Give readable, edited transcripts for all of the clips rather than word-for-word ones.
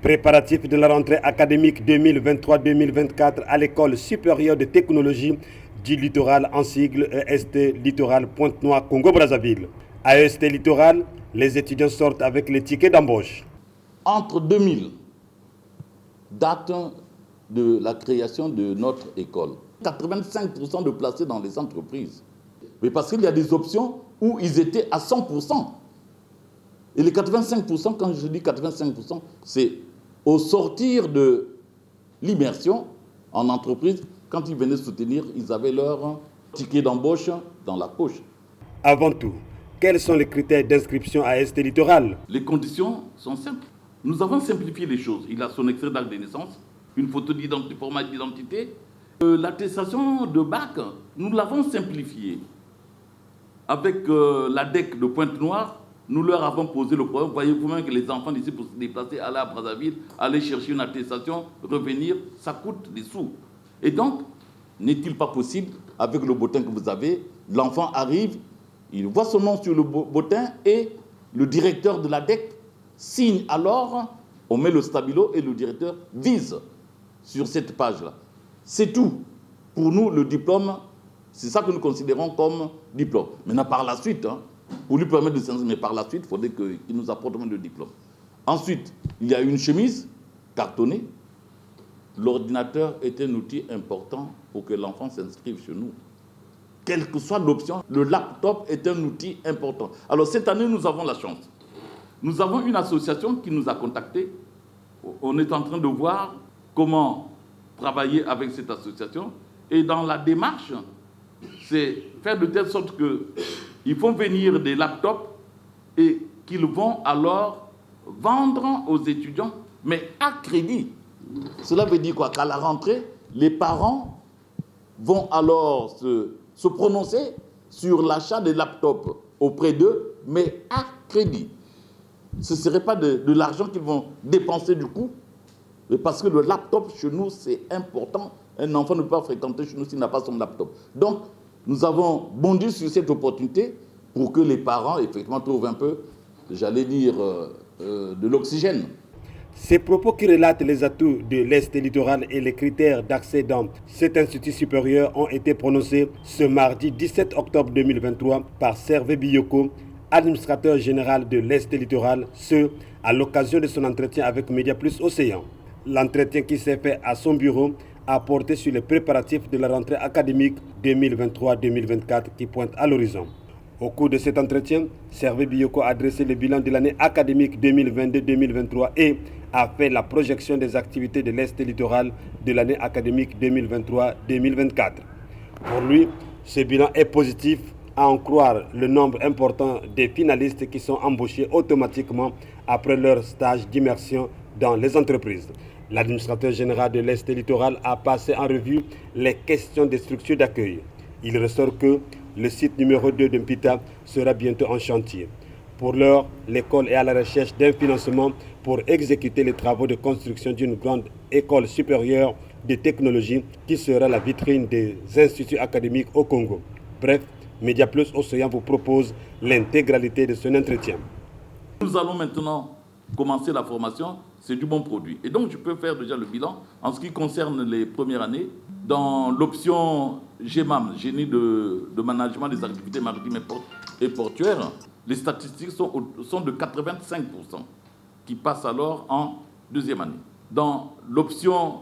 Préparatifs de la rentrée académique 2023-2024 à l'école supérieure de technologie du littoral en sigle EST Littoral Pointe-Noire Congo-Brazzaville. À EST Littoral, les étudiants sortent avec les tickets d'embauche. Entre 2000, date de la création de notre école, 85% de placés dans les entreprises. Mais parce qu'il y a des options où ils étaient à 100%. Et les 85%, quand je dis 85%, c'est au sortir de l'immersion en entreprise, quand ils venaient soutenir, ils avaient leur ticket d'embauche dans la poche. Avant tout, quels sont les critères d'inscription à EST Littoral? Les conditions sont simples. Nous avons simplifié les choses. Il a son extrait d'acte de naissance, une photo d'identité, format d'identité. L'attestation de bac, nous l'avons simplifiée. Avec l'ADEC de Pointe-Noire, nous leur avons posé le problème. Voyez vous-même que les enfants d'ici, pour se déplacer, aller à Brazzaville, aller chercher une attestation, revenir, ça coûte des sous. Et donc, n'est-il pas possible, avec le bulletin que vous avez, l'enfant arrive, il voit son nom sur le bulletin et le directeur de l'ADEC signe. Alors, on met le stabilo et le directeur vise sur cette page-là. C'est tout. Pour nous, le diplôme, c'est ça que nous considérons comme diplôme. Maintenant, par la suite, pour lui permettre de s'inscrire, mais par la suite, il faudrait qu'il nous apporte le diplôme. Ensuite, il y a une chemise cartonnée. L'ordinateur est un outil important pour que l'enfant s'inscrive chez nous. Quelle que soit l'option, le laptop est un outil important. Alors, cette année, nous avons la chance. Nous avons une association qui nous a contactés. On est en train de voir comment travailler avec cette association. Et dans la démarche, c'est faire de telle sorte qu'ils font venir des laptops et qu'ils vont alors vendre aux étudiants, mais à crédit. Cela veut dire quoi? Qu'à la rentrée, les parents vont alors se prononcer sur l'achat des laptops auprès d'eux, mais à crédit. Ce ne serait pas de l'argent qu'ils vont dépenser du coup, mais parce que le laptop chez nous, c'est important. Un enfant ne peut pas fréquenter chez nous s'il n'a pas son laptop. Donc, nous avons bondi sur cette opportunité pour que les parents, effectivement, trouvent un peu, j'allais dire, de l'oxygène. Ces propos qui relatent les atouts de l'Est littoral et les critères d'accès dans cet institut supérieur ont été prononcés ce mardi 17 octobre 2023 par Servé Biyoko, administrateur général de l'Est littoral, ce à l'occasion de son entretien avec Média Plus Océan. L'entretien qui s'est fait à son bureau a porté sur les préparatifs de la rentrée académique 2023-2024 qui pointe à l'horizon. Au cours de cet entretien, Servé Biyoko a dressé le bilan de l'année académique 2022-2023 et a fait la projection des activités de l'Est littoral de l'année académique 2023-2024. Pour lui, ce bilan est positif, à en croire le nombre important des finalistes qui sont embauchés automatiquement après leur stage d'immersion dans les entreprises. L'administrateur général de l'Est littoral a passé en revue les questions des structures d'accueil. Il ressort que le site numéro 2 de Mpita sera bientôt en chantier. Pour l'heure, l'école est à la recherche d'un financement pour exécuter les travaux de construction d'une grande école supérieure de technologie qui sera la vitrine des instituts académiques au Congo. Bref, Média Plus Océan vous propose l'intégralité de son entretien. Nous allons maintenant commencer la formation, c'est du bon produit. Et donc, je peux faire déjà le bilan en ce qui concerne les premières années. Dans l'option GMAM, Génie de management des activités maritimes et portuaires, les statistiques sont de 85%, qui passent alors en deuxième année. Dans l'option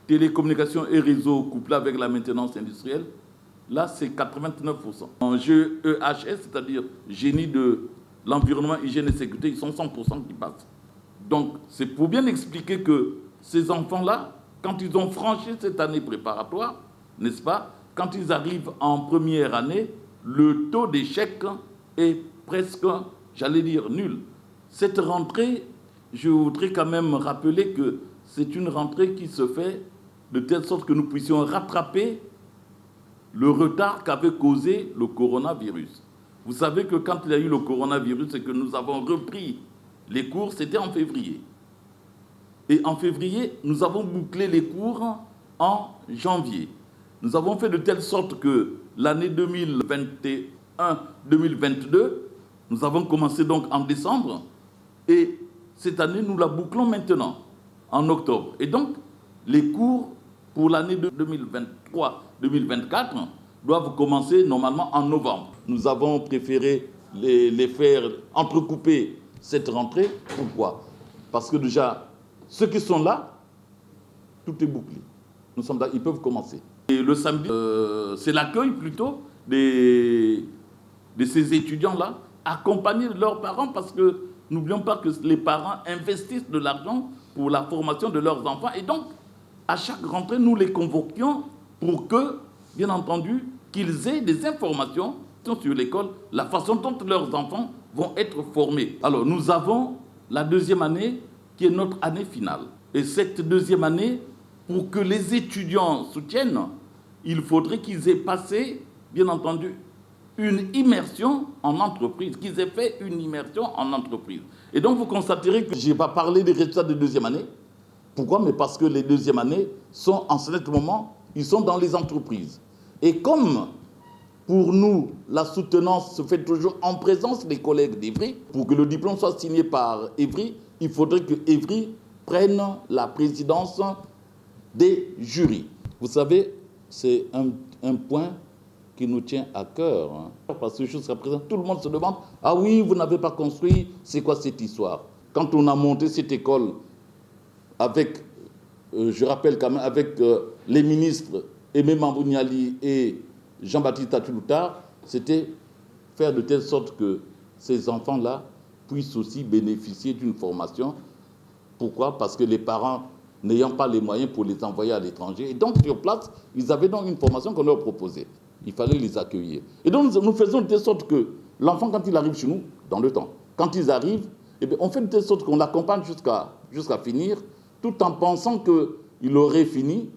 télécommunications et réseaux couplés avec la maintenance industrielle, là, c'est 89%. En GEHS, c'est-à-dire Génie de l'environnement, hygiène et sécurité, ils sont 100% qui passent. Donc, c'est pour bien expliquer que ces enfants-là, quand ils ont franchi cette année préparatoire, n'est-ce pas, quand ils arrivent en première année, le taux d'échec est presque, j'allais dire, nul. Cette rentrée, je voudrais quand même rappeler que c'est une rentrée qui se fait de telle sorte que nous puissions rattraper le retard qu'avait causé le coronavirus. Vous savez que quand il y a eu le coronavirus et que nous avons repris les cours, c'était en février. Et en février, nous avons bouclé les cours en janvier. Nous avons fait de telle sorte que l'année 2021-2022, nous avons commencé donc en décembre. Et cette année, nous la bouclons maintenant. en octobre. Et donc, les cours pour l'année 2023-2024 doivent commencer normalement en novembre. Nous avons préféré les faire entrecouper cette rentrée. Pourquoi? Parce que déjà, ceux qui sont là, tout est bouclé. Nous sommes là, ils peuvent commencer. Et le samedi, c'est l'accueil plutôt de ces étudiants-là, accompagnés de leurs parents, parce que n'oublions pas que les parents investissent de l'argent pour la formation de leurs enfants. Et donc, à chaque rentrée, nous les convoquions pour que, bien entendu, qu'ils aient des informations sur l'école, la façon dont leurs enfants vont être formés. Alors, nous avons la deuxième année qui est notre année finale. Et cette deuxième année, pour que les étudiants soutiennent, il faudrait qu'ils aient passé, bien entendu, une immersion en entreprise, qu'ils aient fait une immersion en entreprise. Et donc, vous constaterez que je n'ai pas parlé des résultats de deuxième année. Pourquoi? Mais parce que les deuxièmes années sont, en ce moment, ils sont dans les entreprises. Et comme pour nous, la soutenance se fait toujours en présence des collègues d'Evry, pour que le diplôme soit signé par Evry, il faudrait que Evry prenne la présidence des jurys. Vous savez, c'est un point qui nous tient à cœur. Parce que jusqu'à présent, tout le monde se demande « Ah oui, vous n'avez pas construit, c'est quoi cette histoire ?» Quand on a monté cette école avec, je rappelle quand même, avec les ministres Aimé Mambouniali et Jean-Baptiste Atouloutar, c'était faire de telle sorte que ces enfants-là puissent aussi bénéficier d'une formation. Pourquoi? Parce que les parents, n'ayant pas les moyens pour les envoyer à l'étranger, et donc sur place, ils avaient donc une formation qu'on leur proposait. Il fallait les accueillir. Et donc nous faisons de telle sorte que l'enfant, quand il arrive chez nous, dans le temps, quand ils arrivent, eh bien, on fait de telle sorte qu'on l'accompagne jusqu'à finir, tout en pensant qu'il aurait fini,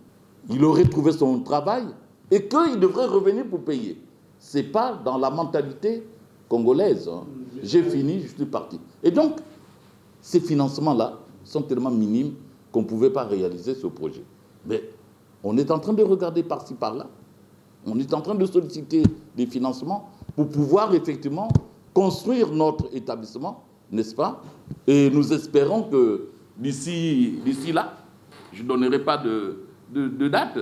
il aurait trouvé son travail et qu'il devrait revenir pour payer. Ce n'est pas dans la mentalité congolaise. J'ai fini, je suis parti. Et donc, ces financements-là sont tellement minimes qu'on ne pouvait pas réaliser ce projet. Mais on est en train de regarder par-ci, par-là. On est en train de solliciter des financements pour pouvoir effectivement construire notre établissement, n'est-ce pas? Et nous espérons que d'ici là, je ne donnerai pas de date,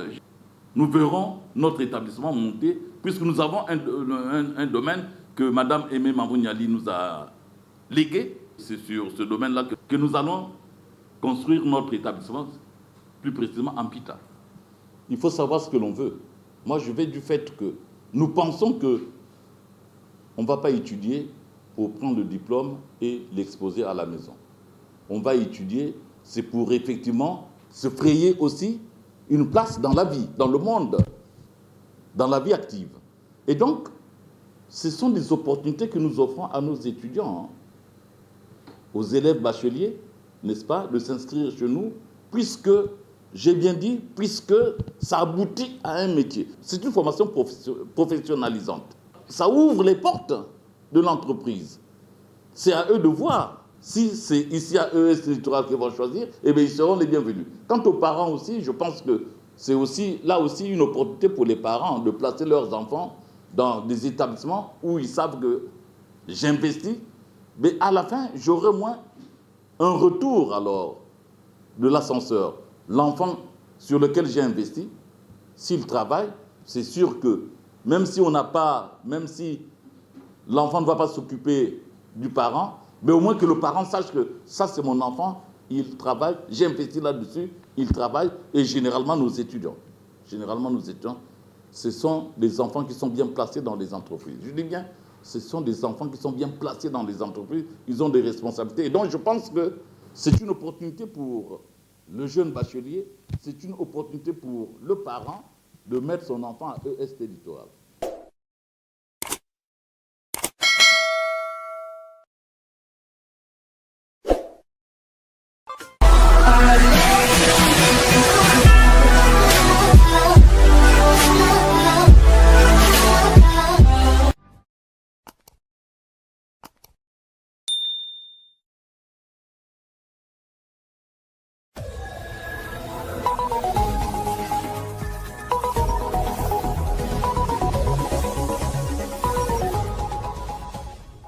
nous verrons notre établissement monter, puisque nous avons un domaine que Mme Aimé Mambouniali nous a légué. C'est sur ce domaine-là que nous allons construire notre établissement, plus précisément en Pita. Il faut savoir ce que l'on veut. Moi, je vais du fait que nous pensons qu'on ne va pas étudier pour prendre le diplôme et l'exposer à la maison. On va étudier, c'est pour effectivement se frayer aussi une place dans la vie, dans le monde, dans la vie active. Et donc, ce sont des opportunités que nous offrons à nos étudiants, aux élèves bacheliers, n'est-ce pas, de s'inscrire chez nous, puisque, j'ai bien dit, puisque ça aboutit à un métier. C'est une formation professionnalisante. Ça ouvre les portes de l'entreprise. C'est à eux de voir. Si c'est ici à ES Littoral qu'ils vont choisir, eh bien, ils seront les bienvenus. Quant aux parents aussi, je pense que c'est aussi, là aussi une opportunité pour les parents de placer leurs enfants dans des établissements où ils savent que j'investis, mais à la fin, j'aurai moins un retour alors de l'ascenseur. L'enfant sur lequel j'ai investi, s'il travaille, c'est sûr que même si l'enfant ne va pas s'occuper du parent, mais au moins que le parent sache que ça c'est mon enfant, il travaille, j'ai investi là-dessus, il travaille, et généralement nos étudiants, ce sont des enfants qui sont bien placés dans les entreprises. Je dis bien, ce sont des enfants qui sont bien placés dans les entreprises, ils ont des responsabilités. Et donc je pense que c'est une opportunité pour le jeune bachelier, c'est une opportunité pour le parent de mettre son enfant à EST Littoral.